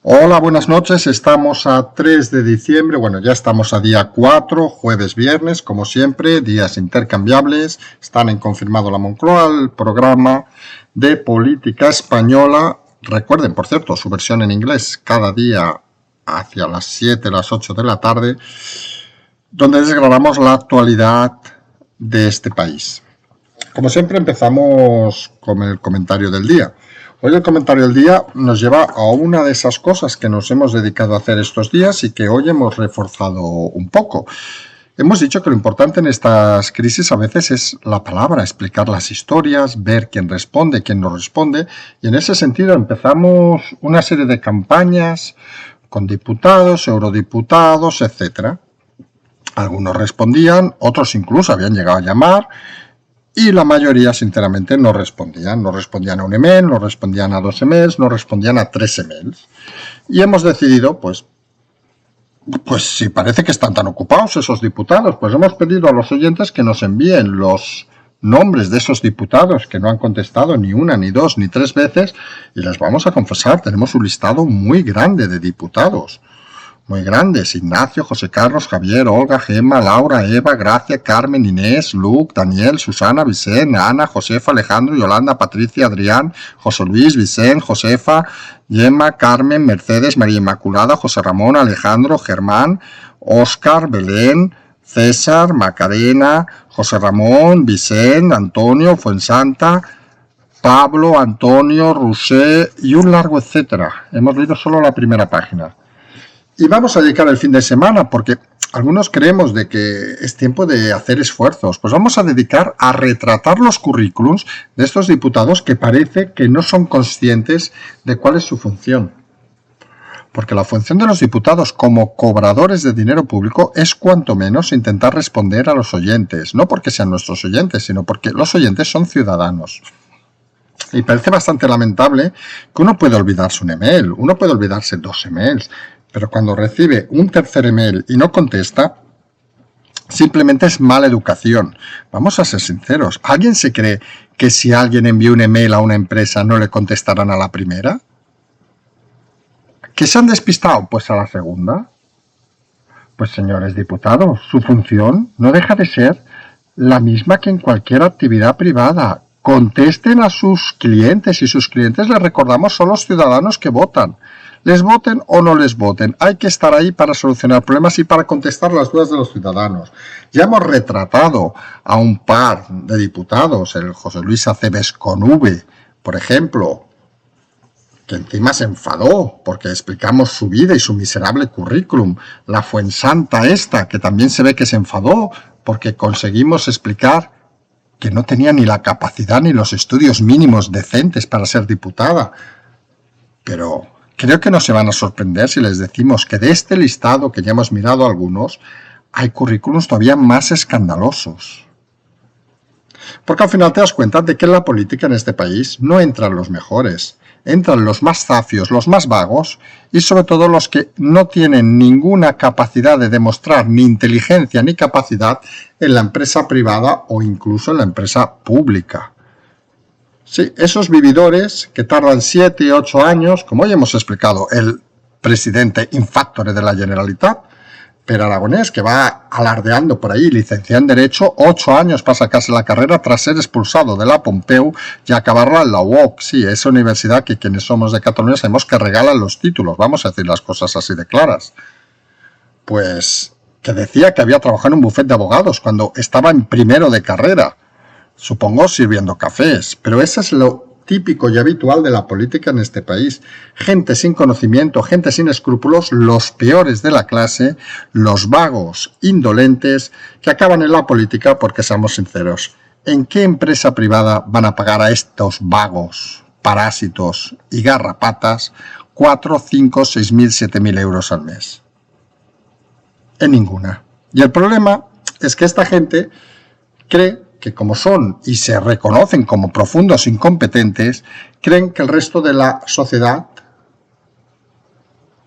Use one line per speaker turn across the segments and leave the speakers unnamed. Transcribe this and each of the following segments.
Hola, buenas noches. Estamos a 3 de diciembre. Bueno, ya estamos a día 4, jueves, viernes, como siempre, días intercambiables. Están en Confirmado la Moncloa, el programa de política española. Recuerden, por cierto, su versión en inglés cada día hacia las 7, las 8 de la tarde, donde desgranamos la actualidad de este país. Como siempre, empezamos con el comentario del día. Hoy el comentario del día nos lleva a una de esas cosas que nos hemos dedicado a hacer estos días y que hoy hemos reforzado un poco. Hemos dicho que lo importante en estas crisis a veces es la palabra, explicar las historias, ver quién responde, quién no responde. Y en ese sentido empezamos una serie de campañas con diputados, eurodiputados, etc. Algunos respondían, otros incluso habían llegado a llamar. Y la mayoría, sinceramente, no respondían. No respondían a un email, no respondían a 2 emails, no respondían a 3 emails. Y hemos decidido, pues si parece que están tan ocupados esos diputados, pues hemos pedido a los oyentes que nos envíen los nombres de esos diputados que no han contestado ni una, ni dos, ni 3 veces. Y les vamos a confesar, tenemos un listado muy grande de diputados. Muy grandes: Ignacio, José Carlos, Javier, Olga, Gemma, Laura, Eva, Gracia, Carmen, Inés, Luc, Daniel, Susana, Vicente, Ana, Josefa, Alejandro, Yolanda, Patricia, Adrián, José Luis, Vicente, Josefa, Gemma, Carmen, Mercedes, María Inmaculada, José Ramón, Alejandro, Germán, Óscar, Belén, César, Macarena, José Ramón, Vicente, Antonio, Fuensanta, Pablo, Antonio, Rusé y un largo etcétera. Hemos leído solo la primera página. Y vamos a dedicar el fin de semana, porque algunos creemos de que es tiempo de hacer esfuerzos. Pues vamos a dedicar a retratar los currículums de estos diputados que parece que no son conscientes de cuál es su función. Porque la función de los diputados como cobradores de dinero público es cuanto menos intentar responder a los oyentes. No porque sean nuestros oyentes, sino porque los oyentes son ciudadanos. Y parece bastante lamentable que uno puede olvidarse un email, uno puede olvidarse 2 emails, pero cuando recibe un tercer email y no contesta, simplemente es mala educación. Vamos a ser sinceros, ¿alguien se cree que si alguien envía un email a una empresa no le contestarán a la primera? ¿Que se han despistado? Pues a la segunda. Pues señores diputados, su función no deja de ser la misma que en cualquier actividad privada. Contesten a sus clientes, y sus clientes, les recordamos, son los ciudadanos que votan. Les voten o no les voten, hay que estar ahí para solucionar problemas y para contestar las dudas de los ciudadanos. Ya hemos retratado a un par de diputados, el José Luis Acebes con V, por ejemplo, que encima se enfadó porque explicamos su vida y su miserable currículum. La Fuensanta esta, que también se ve que se enfadó porque conseguimos explicar que no tenía ni la capacidad ni los estudios mínimos decentes para ser diputada. Pero creo que no se van a sorprender si les decimos que de este listado, que ya hemos mirado algunos, hay currículums todavía más escandalosos. Porque al final te das cuenta de que en la política en este país no entran los mejores, entran los más zafios, los más vagos y sobre todo los que no tienen ninguna capacidad de demostrar ni inteligencia ni capacidad en la empresa privada o incluso en la empresa pública. Sí, esos vividores que tardan 7 y 8 años, como hoy hemos explicado, el presidente in factore de la Generalitat, Pere Aragonés, que va alardeando por ahí, licenciado en Derecho, 8 años para sacarse la carrera tras ser expulsado de la Pompeu y acabarla en la UOC. Sí, esa universidad que quienes somos de Cataluña sabemos que regalan los títulos, vamos a decir las cosas así de claras. Pues que decía que había trabajado en un bufete de abogados cuando estaba en primero de carrera, supongo sirviendo cafés, pero eso es lo típico y habitual de la política en este país. Gente sin conocimiento, gente sin escrúpulos, los peores de la clase, los vagos indolentes que acaban en la política porque, seamos sinceros, ¿en qué empresa privada van a pagar a estos vagos, parásitos y garrapatas 4, 5, 6.000, 7.000 euros al mes? En ninguna. Y el problema es que esta gente cree que como son y se reconocen como profundos incompetentes, creen que el resto de la sociedad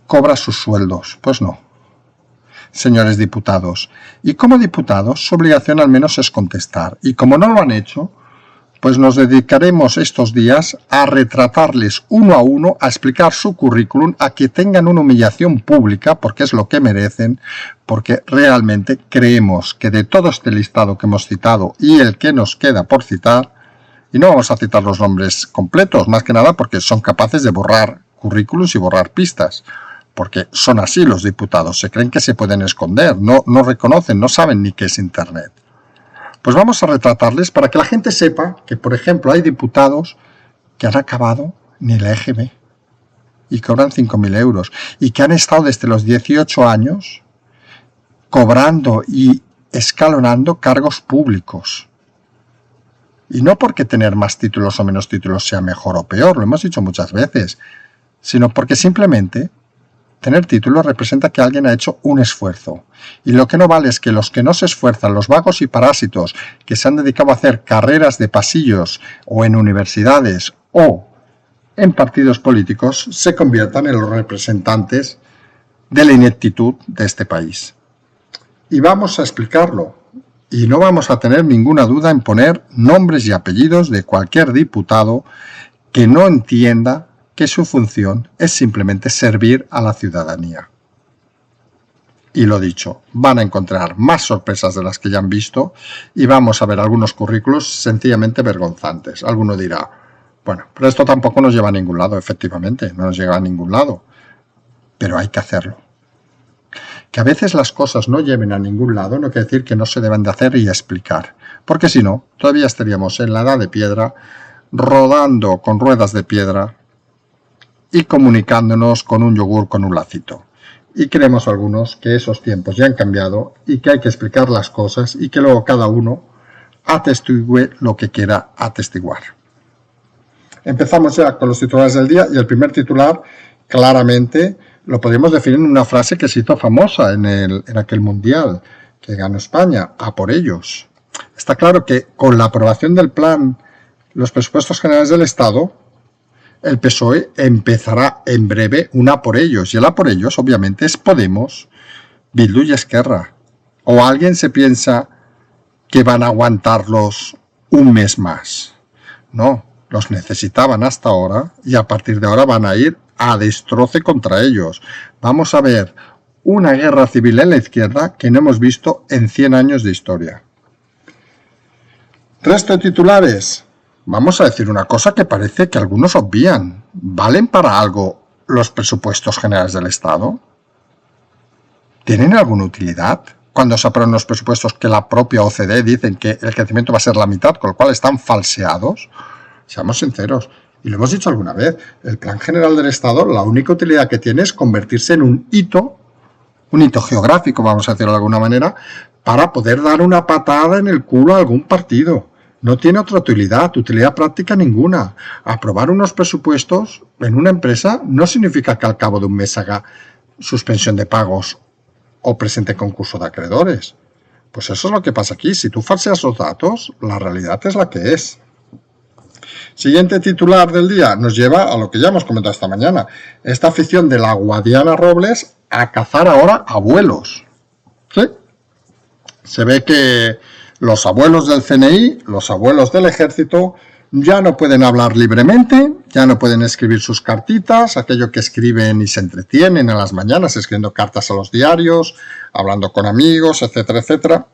cobra sus sueldos. Pues no. Señores diputados, y como diputados su obligación al menos es contestar, y como no lo han hecho, Pues nos dedicaremos estos días a retratarles uno a uno, a explicar su currículum, a que tengan una humillación pública, porque es lo que merecen, porque realmente creemos que de todo este listado que hemos citado y el que nos queda por citar, y no vamos a citar los nombres completos, más que nada porque son capaces de borrar currículums y borrar pistas, porque son así los diputados, se creen que se pueden esconder, no reconocen, no saben ni qué es Internet. Pues vamos a retratarles para que la gente sepa que, por ejemplo, hay diputados que han acabado en el EGB y cobran 5.000 euros y que han estado desde los 18 años cobrando y escalonando cargos públicos. Y no porque tener más títulos o menos títulos sea mejor o peor, lo hemos dicho muchas veces, sino porque simplemente tener títulos representa que alguien ha hecho un esfuerzo. Y lo que no vale es que los que no se esfuerzan, los vagos y parásitos, que se han dedicado a hacer carreras de pasillos o en universidades o en partidos políticos, se conviertan en los representantes de la ineptitud de este país. Y vamos a explicarlo. Y no vamos a tener ninguna duda en poner nombres y apellidos de cualquier diputado que no entienda que su función es simplemente servir a la ciudadanía. Y lo dicho, van a encontrar más sorpresas de las que ya han visto y vamos a ver algunos currículos sencillamente vergonzantes. Alguno dirá, bueno, pero esto tampoco nos lleva a ningún lado, efectivamente, no nos lleva a ningún lado, pero hay que hacerlo. Que a veces las cosas no lleven a ningún lado no quiere decir que no se deben de hacer y explicar, porque si no, todavía estaríamos en la edad de piedra, rodando con ruedas de piedra y comunicándonos con un yogur con un lacito. Y creemos algunos que esos tiempos ya han cambiado y que hay que explicar las cosas y que luego cada uno atestigue lo que quiera atestiguar. Empezamos ya con los titulares del día y el primer titular claramente lo podríamos definir en una frase que se hizo famosa en aquel mundial que ganó España, a por ellos. Está claro que con la aprobación del plan, los presupuestos generales del Estado, el PSOE empezará en breve un a por ellos. Y el a por ellos, obviamente, es Podemos, Bildu y Esquerra. ¿O alguien se piensa que van a aguantarlos un mes más? No, los necesitaban hasta ahora y a partir de ahora van a ir a destroce contra ellos. Vamos a ver una guerra civil en la izquierda que no hemos visto en 100 años de historia. Resto de titulares. Vamos a decir una cosa que parece que algunos obvían. ¿Valen para algo los presupuestos generales del Estado? ¿Tienen alguna utilidad? Cuando se aprueban los presupuestos que la propia OCDE dicen que el crecimiento va a ser la mitad, con lo cual están falseados. Seamos sinceros. Y lo hemos dicho alguna vez, el Plan General del Estado, la única utilidad que tiene es convertirse en un hito geográfico, vamos a decirlo de alguna manera, para poder dar una patada en el culo a algún partido. No tiene otra utilidad práctica ninguna. Aprobar unos presupuestos en una empresa no significa que al cabo de un mes haga suspensión de pagos o presente concurso de acreedores. Pues eso es lo que pasa aquí. Si tú falseas los datos, la realidad es la que es. Siguiente titular del día nos lleva a lo que ya hemos comentado esta mañana. Esta afición de la Guadiana Robles a cazar ahora abuelos. ¿Sí? Se ve que los abuelos del CNI, los abuelos del ejército, ya no pueden hablar libremente, ya no pueden escribir sus cartitas, aquello que escriben y se entretienen en las mañanas escribiendo cartas a los diarios, hablando con amigos, etcétera, etcétera.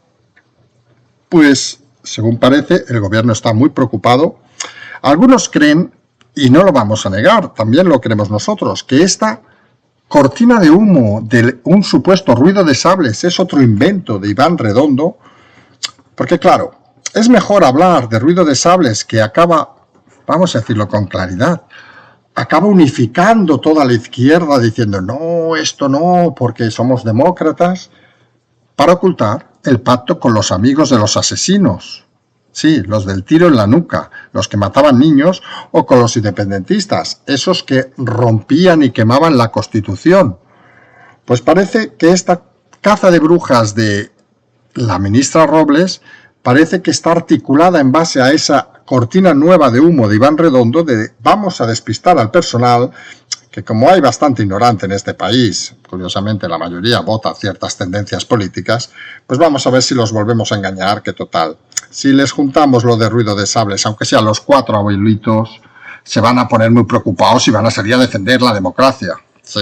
Pues, según parece, el gobierno está muy preocupado. Algunos creen, y no lo vamos a negar, también lo creemos nosotros, que esta cortina de humo de un supuesto ruido de sables es otro invento de Iván Redondo, porque claro, es mejor hablar de ruido de sables que acaba, vamos a decirlo con claridad, acaba unificando toda la izquierda diciendo no, esto no, porque somos demócratas, para ocultar el pacto con los amigos de los asesinos. Sí, los del tiro en la nuca, los que mataban niños, o con los independentistas, esos que rompían y quemaban la Constitución. Pues parece que esta caza de brujas de la ministra Robles parece que está articulada en base a esa cortina nueva de humo de Iván Redondo de vamos a despistar al personal, que como hay bastante ignorante en este país, curiosamente la mayoría vota ciertas tendencias políticas, pues vamos a ver si los volvemos a engañar, que total, si les juntamos lo de ruido de sables, aunque sean los 4 abuelitos, se van a poner muy preocupados y van a salir a defender la democracia. Sí,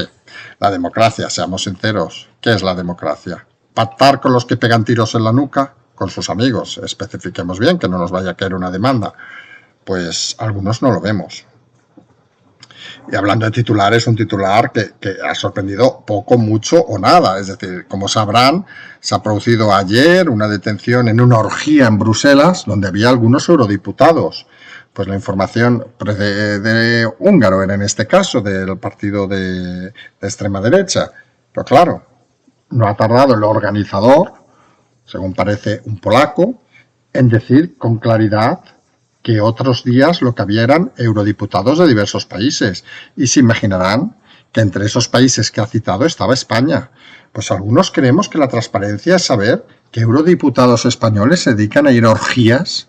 la democracia, seamos sinceros. ¿Qué es la democracia? ¿Pactar con los que pegan tiros en la nuca? Con sus amigos, especifiquemos bien, que no nos vaya a caer una demanda. Pues algunos no lo vemos. Y hablando de titulares, un titular que ha sorprendido poco, mucho o nada. Es decir, como sabrán, se ha producido ayer una detención en una orgía en Bruselas donde había algunos eurodiputados. Pues la información de húngaro era en este caso, del partido de extrema derecha. Pero claro, no ha tardado el organizador, según parece un polaco, en decir con claridad que otros días lo que había eran eurodiputados de diversos países. Y se imaginarán que entre esos países que ha citado estaba España. Pues algunos creemos que la transparencia es saber que eurodiputados españoles se dedican a ir a orgías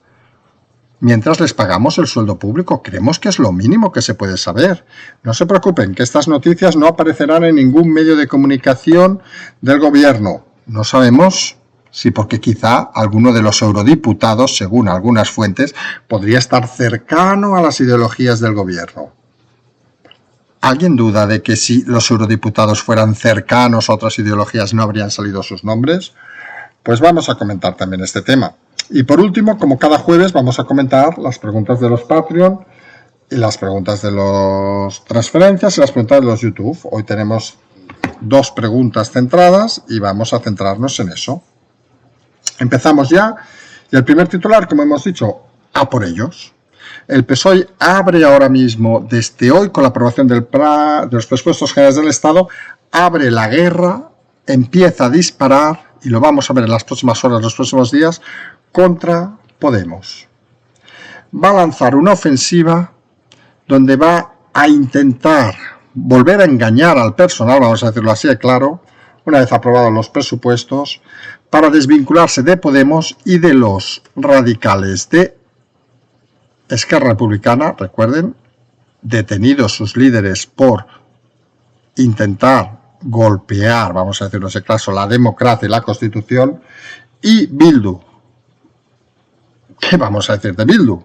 mientras les pagamos el sueldo público. Creemos que es lo mínimo que se puede saber. No se preocupen, que estas noticias no aparecerán en ningún medio de comunicación del gobierno. No sabemos si porque quizá alguno de los eurodiputados, según algunas fuentes, podría estar cercano a las ideologías del gobierno. ¿Alguien duda de que si los eurodiputados fueran cercanos a otras ideologías no habrían salido sus nombres? Pues vamos a comentar también este tema. Y por último, como cada jueves, vamos a comentar las preguntas de los Patreon y las preguntas de los transferencias y las preguntas de los YouTube. Hoy tenemos 2 preguntas centradas y vamos a centrarnos en eso. Empezamos ya, y el primer titular, como hemos dicho, a por ellos. El PSOE abre ahora mismo, desde hoy, con la aprobación de los presupuestos generales del Estado, abre la guerra, empieza a disparar, y lo vamos a ver en las próximas horas, los próximos días, contra Podemos. Va a lanzar una ofensiva donde va a intentar volver a engañar al personal, vamos a decirlo así de claro, una vez aprobados los presupuestos, para desvincularse de Podemos y de los radicales de Esquerra Republicana, recuerden, detenidos sus líderes por intentar golpear, vamos a decirlo en ese caso, la democracia y la Constitución, y Bildu. ¿Qué vamos a decir de Bildu?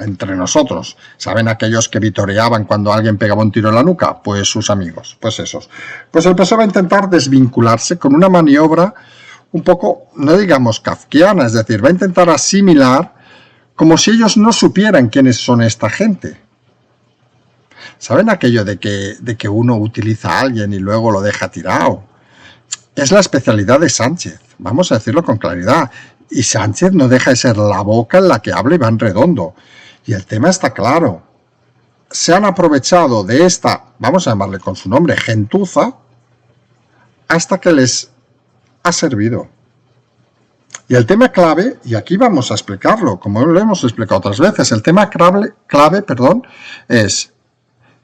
Entre nosotros, ¿saben aquellos que vitoreaban cuando alguien pegaba un tiro en la nuca? Pues sus amigos, pues esos. Pues el PSOE va a intentar desvincularse con una maniobra un poco, no digamos kafkiana, es decir, va a intentar asimilar como si ellos no supieran quiénes son esta gente. ¿Saben aquello de que uno utiliza a alguien y luego lo deja tirado? Es la especialidad de Sánchez, vamos a decirlo con claridad. Y Sánchez no deja de ser la boca en la que habla Iván Redondo. Y el tema está claro. Se han aprovechado de esta, vamos a llamarle con su nombre, gentuza, hasta que les ha servido. Y el tema clave, y aquí vamos a explicarlo, como lo hemos explicado otras veces, el tema clave, es,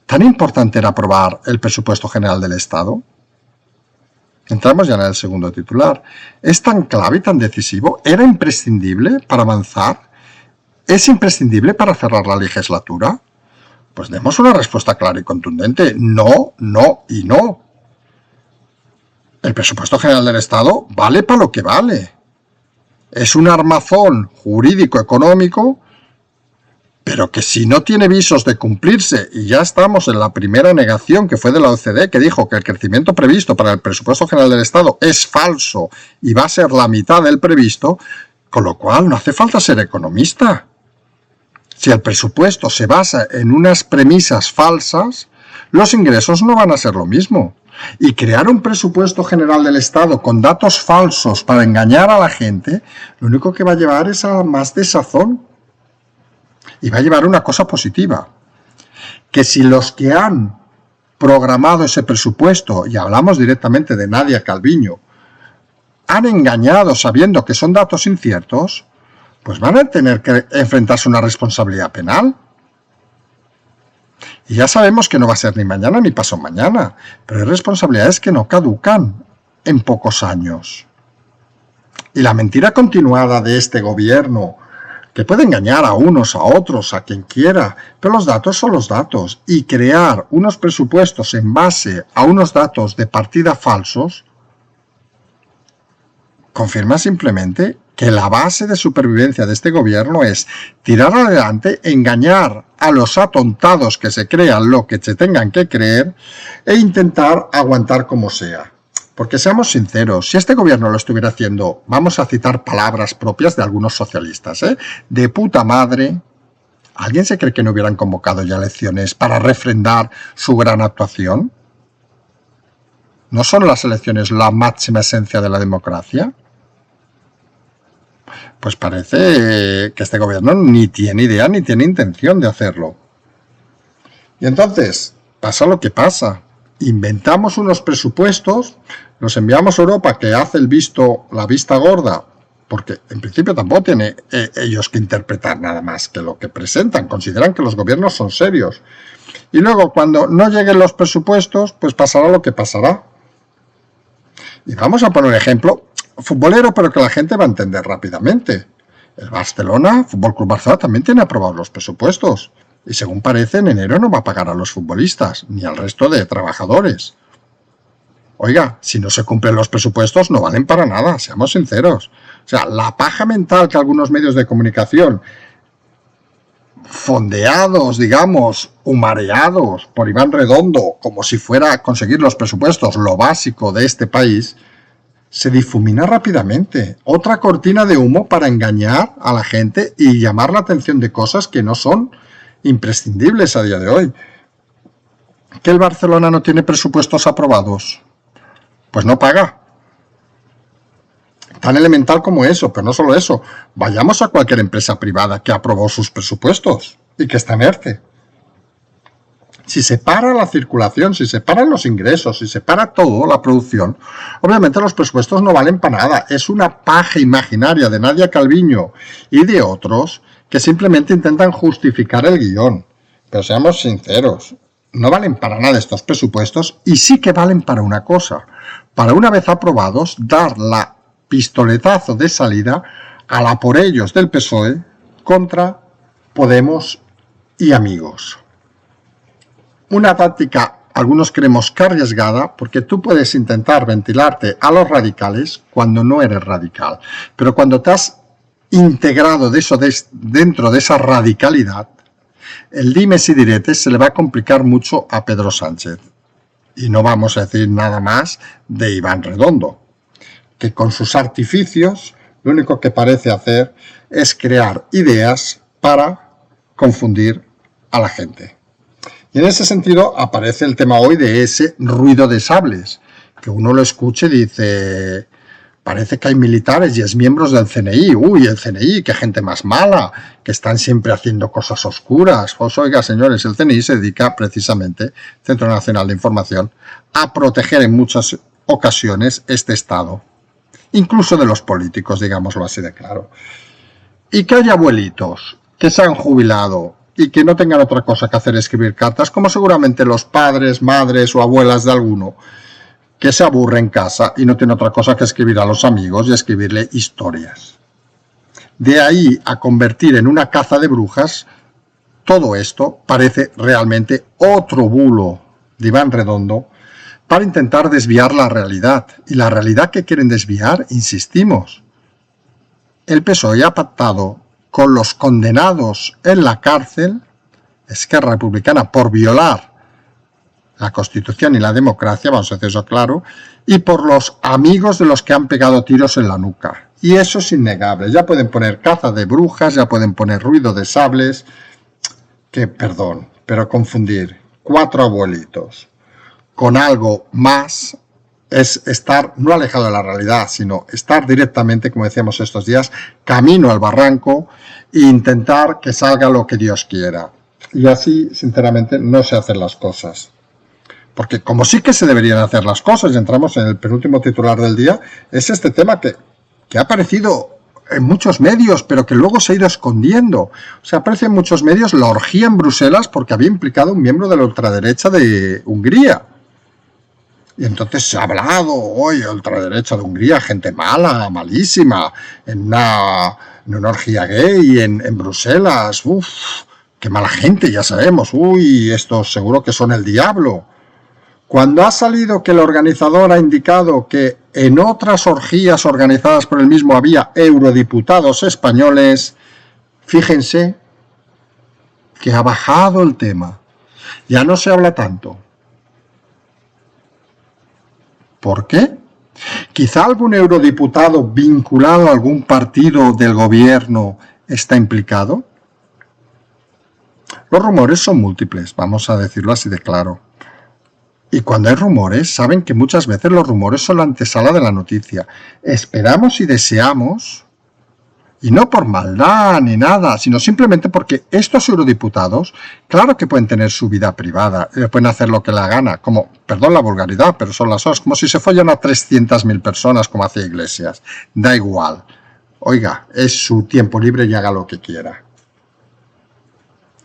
¿tan importante era aprobar el presupuesto general del Estado? Entramos ya en el segundo titular. ¿Es tan clave y tan decisivo? ¿Era imprescindible para avanzar? ¿Es imprescindible para cerrar la legislatura? Pues demos una respuesta clara y contundente. No, no y no. El presupuesto general del Estado vale para lo que vale. Es un armazón jurídico-económico, pero que si no tiene visos de cumplirse, y ya estamos en la primera negación que fue de la OCDE, que dijo que el crecimiento previsto para el presupuesto general del Estado es falso y va a ser la mitad del previsto, con lo cual no hace falta ser economista. Si el presupuesto se basa en unas premisas falsas, los ingresos no van a ser lo mismo. Y crear un presupuesto general del Estado con datos falsos para engañar a la gente, lo único que va a llevar es a más desazón. Y va a llevar una cosa positiva, que si los que han programado ese presupuesto, y hablamos directamente de Nadia Calviño, han engañado sabiendo que son datos inciertos, pues van a tener que enfrentarse a una responsabilidad penal. Y ya sabemos que no va a ser ni mañana ni pasado mañana, pero hay responsabilidades que no caducan en pocos años. Y la mentira continuada de este gobierno, que puede engañar a unos, a otros, a quien quiera, pero los datos son los datos, y crear unos presupuestos en base a unos datos de partida falsos confirma simplemente que la base de supervivencia de este gobierno es tirar adelante, engañar a los atontados que se crean lo que se tengan que creer e intentar aguantar como sea. Porque seamos sinceros, si este gobierno lo estuviera haciendo, vamos a citar palabras propias de algunos socialistas, de puta madre, ¿alguien se cree que no hubieran convocado ya elecciones para refrendar su gran actuación? ¿No son las elecciones la máxima esencia de la democracia? Pues parece que este gobierno ni tiene idea ni tiene intención de hacerlo. Y entonces, pasa lo que pasa. Inventamos unos presupuestos, los enviamos a Europa que hace la vista gorda, porque en principio tampoco tiene ellos que interpretar nada más que lo que presentan. Consideran que los gobiernos son serios. Y luego, cuando no lleguen los presupuestos, pues pasará lo que pasará. Y vamos a poner un ejemplo futbolero, pero que la gente va a entender rápidamente. El Barcelona, Fútbol Club Barcelona, también tiene aprobados los presupuestos. Y según parece, en enero no va a pagar a los futbolistas, ni al resto de trabajadores. Oiga, si no se cumplen los presupuestos, no valen para nada, seamos sinceros. O sea, la paja mental que algunos medios de comunicación, fondeados, digamos, humareados por Iván Redondo, como si fuera a conseguir los presupuestos, lo básico de este país, se difumina rápidamente. Otra cortina de humo para engañar a la gente y llamar la atención de cosas que no son imprescindibles a día de hoy. ¿Que el Barcelona no tiene presupuestos aprobados? Pues no paga. Tan elemental como eso, pero no solo eso. Vayamos a cualquier empresa privada que aprobó sus presupuestos y que está en ERTE. Si se para la circulación, si se paran los ingresos, si se para todo, la producción, obviamente los presupuestos no valen para nada. Es una paja imaginaria de Nadia Calviño y de otros que simplemente intentan justificar el guión. Pero seamos sinceros, no valen para nada estos presupuestos y sí que valen para una cosa. Para una vez aprobados, dar la pistoletazo de salida a la por ellos del PSOE contra Podemos y Amigos. Una táctica, algunos creemos que arriesgada, porque tú puedes intentar ventilarte a los radicales cuando no eres radical. Pero cuando te has integrado dentro de esa radicalidad, el dimes y diretes se le va a complicar mucho a Pedro Sánchez. Y no vamos a decir nada más de Iván Redondo, que con sus artificios lo único que parece hacer es crear ideas para confundir a la gente. Y en ese sentido aparece el tema hoy de ese ruido de sables, que uno lo escuche y dice, parece que hay militares y es miembros del CNI, uy, el CNI, qué gente más mala, que están siempre haciendo cosas oscuras. Pues oiga, señores, el CNI se dedica precisamente, Centro Nacional de Información, a proteger en muchas ocasiones este Estado, incluso de los políticos, digámoslo así de claro. Y que haya abuelitos que se han jubilado y que no tengan otra cosa que hacer escribir cartas, como seguramente los padres, madres o abuelas de alguno, que se aburre en casa y no tiene otra cosa que escribir a los amigos y escribirle historias. De ahí a convertir en una caza de brujas, todo esto parece realmente otro bulo de Iván Redondo para intentar desviar la realidad. Y la realidad que quieren desviar, insistimos, el PSOE ha pactado con los condenados en la cárcel, Esquerra Republicana, por violar la Constitución y la democracia, vamos a hacer eso claro, y por los amigos de los que han pegado tiros en la nuca. Y eso es innegable. Ya pueden poner caza de brujas, ya pueden poner ruido de sables, que perdón, pero confundir 4 abuelitos con algo más es estar no alejado de la realidad, sino estar directamente, como decíamos estos días, camino al barranco e intentar que salga lo que Dios quiera. Y así, sinceramente, no se hacen las cosas. Porque como sí que se deberían hacer las cosas, y entramos en el penúltimo titular del día, es este tema que ha aparecido en muchos medios, pero que luego se ha ido escondiendo. O sea, aparece en muchos medios la orgía en Bruselas porque había implicado a un miembro de la ultraderecha de Hungría. Y entonces se ha hablado, oye, ultraderecha de Hungría, gente mala, malísima, en una orgía gay en Bruselas. Uf, qué mala gente, ya sabemos. Uy, estos seguro que son el diablo. Cuando ha salido que el organizador ha indicado que en otras orgías organizadas por el mismo había eurodiputados españoles, fíjense que ha bajado el tema. Ya no se habla tanto. ¿Por qué? Quizá algún eurodiputado vinculado a algún partido del gobierno está implicado. Los rumores son múltiples, vamos a decirlo así de claro. Y cuando hay rumores, saben que muchas veces los rumores son la antesala de la noticia. Esperamos y deseamos, y no por maldad ni nada, sino simplemente porque estos eurodiputados, claro que pueden tener su vida privada, pueden hacer lo que les gana, como, perdón la vulgaridad, pero son las cosas, como si se follan a 300.000 personas como hacía Iglesias. Da igual. Oiga, es su tiempo libre y haga lo que quiera.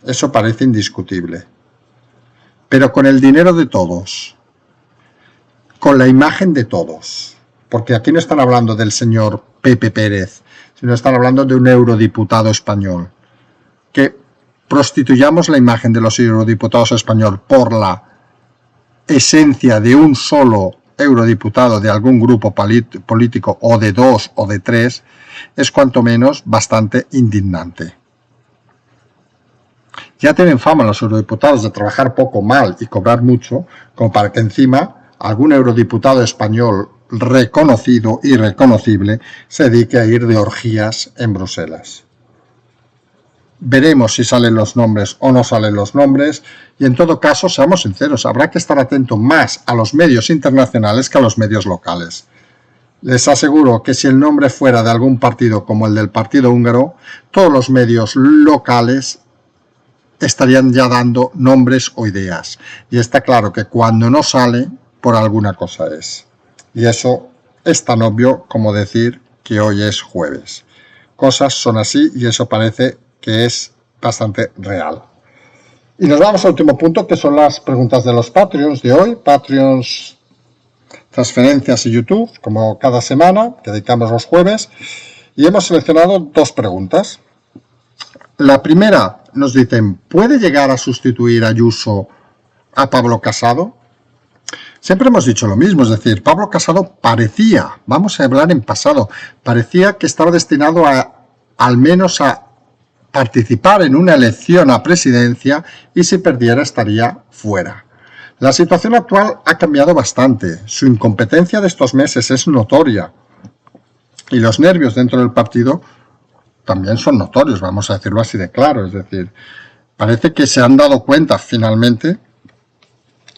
Eso parece indiscutible. Pero con el dinero de todos, con la imagen de todos, porque aquí no están hablando del señor Pepe Pérez, sino están hablando de un eurodiputado español. Que prostituyamos la imagen de los eurodiputados españoles por la esencia de un solo eurodiputado de algún grupo político, o de dos o de tres, es cuanto menos bastante indignante. Ya tienen fama los eurodiputados de trabajar poco, mal y cobrar mucho, como para que encima algún eurodiputado español reconocido y reconocible se dedique a ir de orgías en Bruselas. Veremos si salen los nombres o no salen los nombres, y en todo caso, seamos sinceros, habrá que estar atento más a los medios internacionales que a los medios locales. Les aseguro que si el nombre fuera de algún partido como el del Partido Húngaro, todos los medios locales estarían ya dando nombres o ideas. Y está claro que cuando no sale, por alguna cosa es. Y eso es tan obvio como decir que hoy es jueves. Cosas son así y eso parece que es bastante real. Y nos vamos al último punto, que son las preguntas de los Patreons de hoy. Patreons, transferencias y YouTube, como cada semana, que dedicamos los jueves. Y hemos seleccionado dos preguntas. La primera nos dicen, ¿puede llegar a sustituir Ayuso a Pablo Casado? Siempre hemos dicho lo mismo, es decir, Pablo Casado parecía, vamos a hablar en pasado, parecía que estaba destinado al menos a participar en una elección a presidencia y si perdiera estaría fuera. La situación actual ha cambiado bastante, su incompetencia de estos meses es notoria y los nervios dentro del partido también son notorios, vamos a decirlo así de claro, es decir, parece que se han dado cuenta finalmente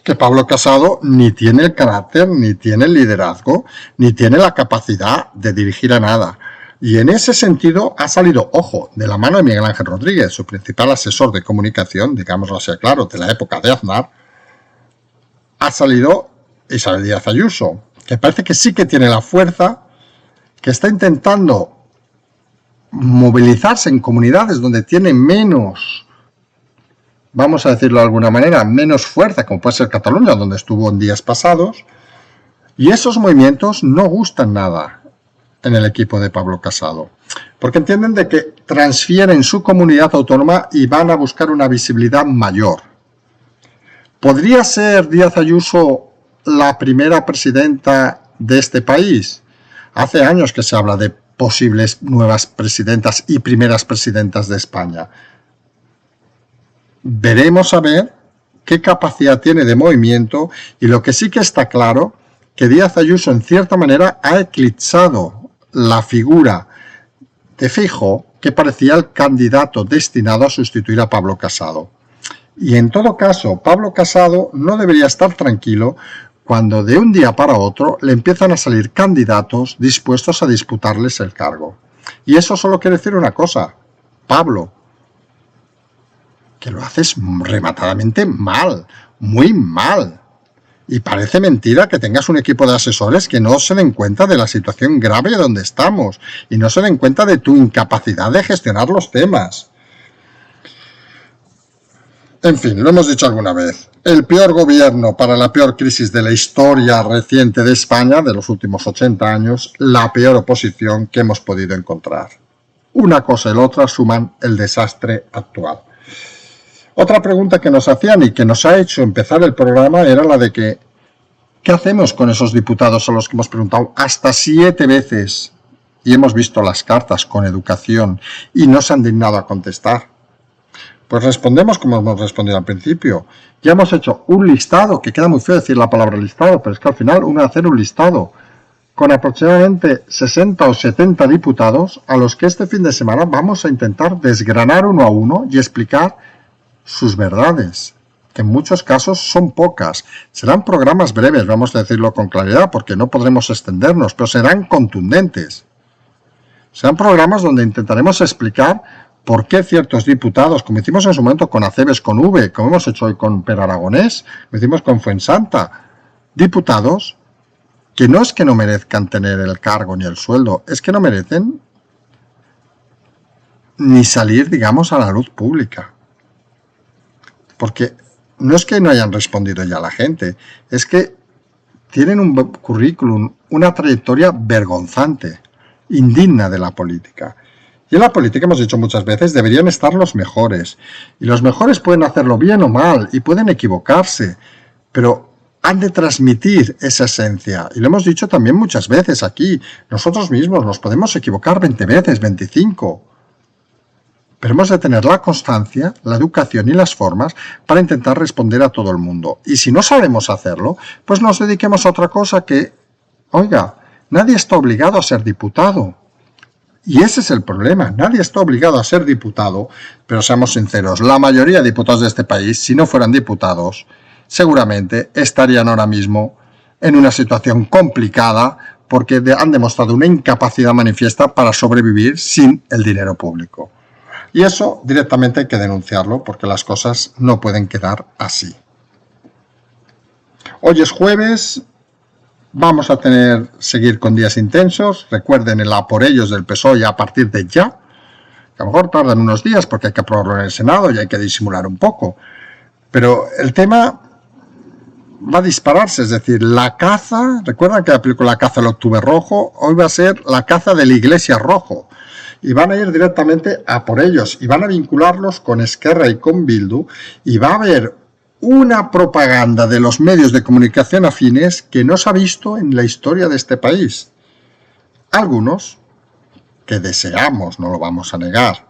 que Pablo Casado ni tiene el carácter, ni tiene el liderazgo, ni tiene la capacidad de dirigir a nada. Y en ese sentido ha salido, ojo, de la mano de Miguel Ángel Rodríguez, su principal asesor de comunicación, digámoslo así claro, de la época de Aznar, ha salido Isabel Díaz Ayuso, que parece que sí que tiene la fuerza, que está intentando movilizarse en comunidades donde tiene menos, vamos a decirlo de alguna manera, menos fuerza, como puede ser Cataluña, donde estuvo en días pasados, y esos movimientos no gustan nada en el equipo de Pablo Casado, porque entienden de que transfieren su comunidad autónoma y van a buscar una visibilidad mayor. ¿Podría ser Díaz Ayuso la primera presidenta de este país? Hace años que se habla de posibles nuevas presidentas y primeras presidentas de España. Veremos a ver qué capacidad tiene de movimiento y lo que sí que está claro, que Díaz Ayuso en cierta manera ha eclipsado la figura de Feijóo, que parecía el candidato destinado a sustituir a Pablo Casado. Y en todo caso, Pablo Casado no debería estar tranquilo cuando de un día para otro le empiezan a salir candidatos dispuestos a disputarles el cargo. Y eso solo quiere decir una cosa, Pablo, que lo haces rematadamente mal, muy mal. Y parece mentira que tengas un equipo de asesores que no se den cuenta de la situación grave donde estamos y no se den cuenta de tu incapacidad de gestionar los temas. En fin, lo hemos dicho alguna vez, el peor gobierno para la peor crisis de la historia reciente de España, de los últimos 80 años, la peor oposición que hemos podido encontrar. Una cosa y la otra suman el desastre actual. Otra pregunta que nos hacían y que nos ha hecho empezar el programa era la de que ¿Qué hacemos con esos diputados a los que hemos preguntado hasta 7 veces y hemos visto las cartas con educación y no se han dignado a contestar? Pues respondemos como hemos respondido al principio. Ya hemos hecho un listado, que queda muy feo decir la palabra listado, pero es que al final uno va a hacer un listado con aproximadamente 60 o 70 diputados a los que este fin de semana vamos a intentar desgranar uno a uno y explicar sus verdades, que en muchos casos son pocas. Serán programas breves, vamos a decirlo con claridad, porque no podremos extendernos, pero serán contundentes. Serán programas donde intentaremos explicar por qué ciertos diputados, como hicimos en su momento con Acebes con V, como hemos hecho hoy con Per Aragonés, como hicimos con Fuensanta, diputados que no es que no merezcan tener el cargo ni el sueldo, es que no merecen ni salir, digamos, a la luz pública. Porque no es que no hayan respondido ya a la gente, es que tienen un currículum, una trayectoria vergonzante, indigna de la política. Y en la política, hemos dicho muchas veces, deberían estar los mejores. Y los mejores pueden hacerlo bien o mal, y pueden equivocarse, pero han de transmitir esa esencia. Y lo hemos dicho también muchas veces aquí. Nosotros mismos nos podemos equivocar 20 veces, 25. Pero hemos de tener la constancia, la educación y las formas para intentar responder a todo el mundo. Y si no sabemos hacerlo, pues nos dediquemos a otra cosa que, oiga, nadie está obligado a ser diputado. Y ese es el problema. Nadie está obligado a ser diputado, pero seamos sinceros, la mayoría de diputados de este país, si no fueran diputados, seguramente estarían ahora mismo en una situación complicada porque han demostrado una incapacidad manifiesta para sobrevivir sin el dinero público. Y eso directamente hay que denunciarlo porque las cosas no pueden quedar así. Hoy es jueves, vamos a seguir con días intensos. Recuerden el a por ellos del PSOE a partir de ya. A lo mejor tardan unos días porque hay que aprobarlo en el Senado y hay que disimular un poco. Pero el tema va a dispararse, es decir, la caza, recuerdan que la película La caza del octubre rojo, hoy va a ser la caza de la Iglesia rojo. Y van a ir directamente a por ellos y van a vincularlos con Esquerra y con Bildu y va a haber una propaganda de los medios de comunicación afines que no se ha visto en la historia de este país. Algunos, que deseamos, no lo vamos a negar,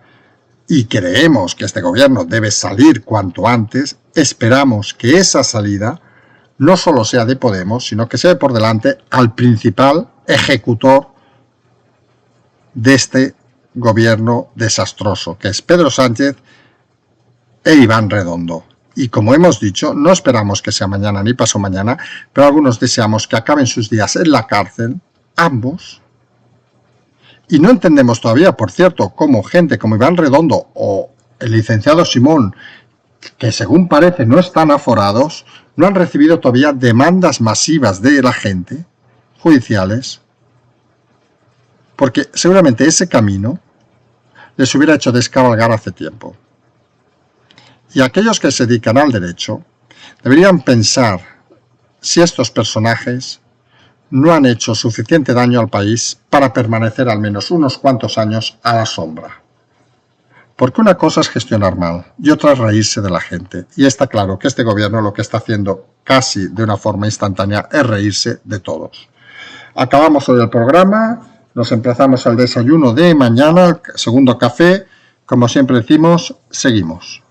y creemos que este gobierno debe salir cuanto antes, esperamos que esa salida no solo sea de Podemos, sino que sea por delante al principal ejecutor de este gobierno desastroso, que es Pedro Sánchez e Iván Redondo. Y como hemos dicho, no esperamos que sea mañana ni pasado mañana, pero algunos deseamos que acaben sus días en la cárcel, ambos. Y no entendemos todavía, por cierto, cómo gente como Iván Redondo o el licenciado Simón, que según parece no están aforados, no han recibido todavía demandas masivas de la gente, judiciales, porque seguramente ese camino les hubiera hecho descabalgar hace tiempo. Y aquellos que se dedican al derecho deberían pensar si estos personajes no han hecho suficiente daño al país para permanecer al menos unos cuantos años a la sombra. Porque una cosa es gestionar mal y otra es reírse de la gente. Y está claro que este gobierno lo que está haciendo casi de una forma instantánea es reírse de todos. Acabamos hoy el programa, nos empezamos el desayuno de mañana, segundo café. Como siempre decimos, seguimos.